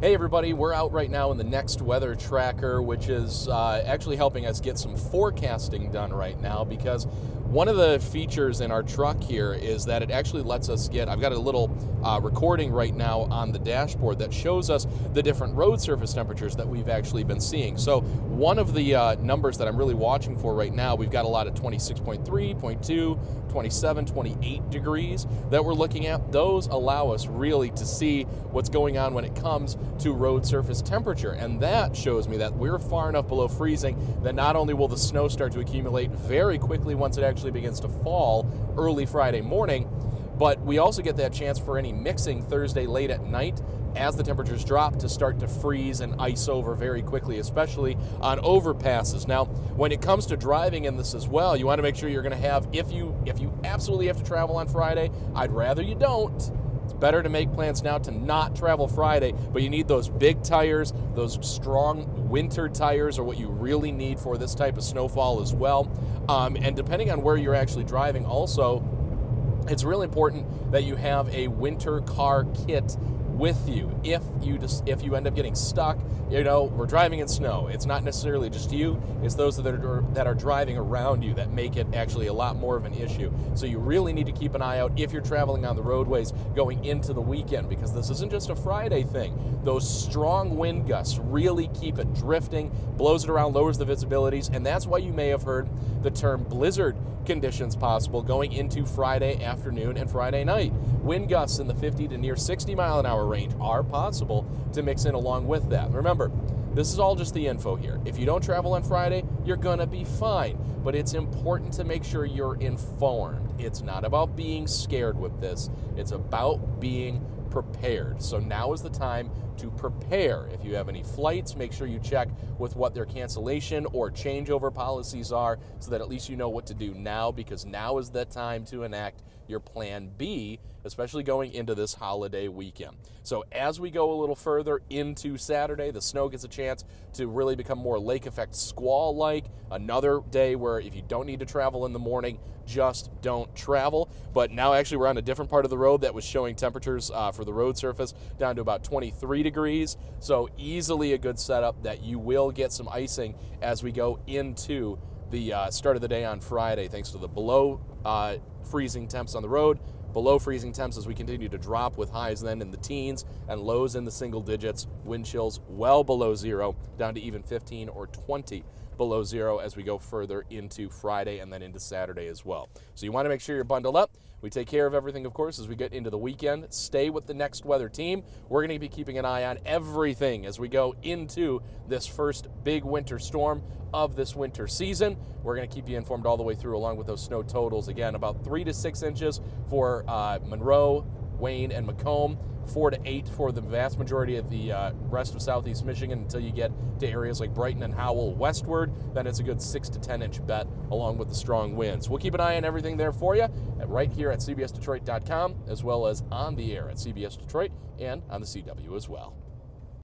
Hey everybody, we're out right now in the Next Weather Tracker, which is actually helping us get some forecasting done right now, because one of the features in our truck here is that it actually lets us get, I've got a little recording right now on the dashboard that shows us the different road surface temperatures that we've actually been seeing. So one of the numbers that I'm really watching for right now, we've got a lot of 26.3, 0.2, 27, 28 degrees that we're looking at. Those allow us really to see what's going on when it comes to road surface temperature, and that shows me that we're far enough below freezing that not only will the snow start to accumulate very quickly once it actually begins to fall early Friday morning, but we also get that chance for any mixing Thursday late at night as the temperatures drop to start to freeze and ice over very quickly, especially on overpasses. Now, when it comes to driving in this as well, you want to make sure you're going to have, if you absolutely have to travel on Friday, I'd rather you don't. It's better to make plans now to not travel Friday, but you need those big tires. Those strong winter tires are what you really need for this type of snowfall as well. And depending on where you're actually driving also, it's really important that you have a winter car kit with you. If you end up getting stuck, we're driving in snow. It's not necessarily just you, it's those that are driving around you that make it actually a lot more of an issue. So you really need to keep an eye out if you're traveling on the roadways going into the weekend, because this isn't just a Friday thing. Those strong wind gusts really keep it drifting, blows it around, lowers the visibilities, and that's why you may have heard the term blizzard conditions possible going into Friday afternoon and Friday night. Wind gusts in the 50 to near 60 mile an hour range are possible to mix in along with that. Remember, this is all just the info here. If you don't travel on Friday, you're gonna be fine, but it's important to make sure you're informed. It's not about being scared with this, it's about being prepared. So now is the time to prepare. If you have any flights, make sure you check with what their cancellation or changeover policies are, so that at least you know what to do now, because now is the time to enact your plan B, especially going into this holiday weekend. So as we go a little further into Saturday, the snow gets a chance to really become more lake effect squall-like. Another day where if you don't need to travel in the morning, just don't travel. But now actually we're on a different part of the road that was showing temperatures for the road surface down to about 23 degrees. So easily a good setup that you will get some icing as we go into the start of the day on Friday, thanks to the below freezing temps on the road, below freezing temps as we continue to drop, with highs then in the teens and lows in the single digits, wind chills well below zero, down to even 15 or 20 below zero as we go further into Friday and then into Saturday as well. So you want to make sure you're bundled up. We take care of everything, of course, as we get into the weekend. Stay with the Next Weather team. We're going to be keeping an eye on everything as we go into this first big winter storm of this winter season. We're going to keep you informed all the way through, along with those snow totals. Again, about 3 to 6 inches for Monroe, Wayne, and Macomb, 4 to 8 for the vast majority of the rest of southeast Michigan until you get to areas like Brighton and Howell westward. Then it's a good 6 to 10 inch bet along with the strong winds. We'll keep an eye on everything there for you right here at cbsdetroit.com, as well as on the air at CBS Detroit and on the CW as well.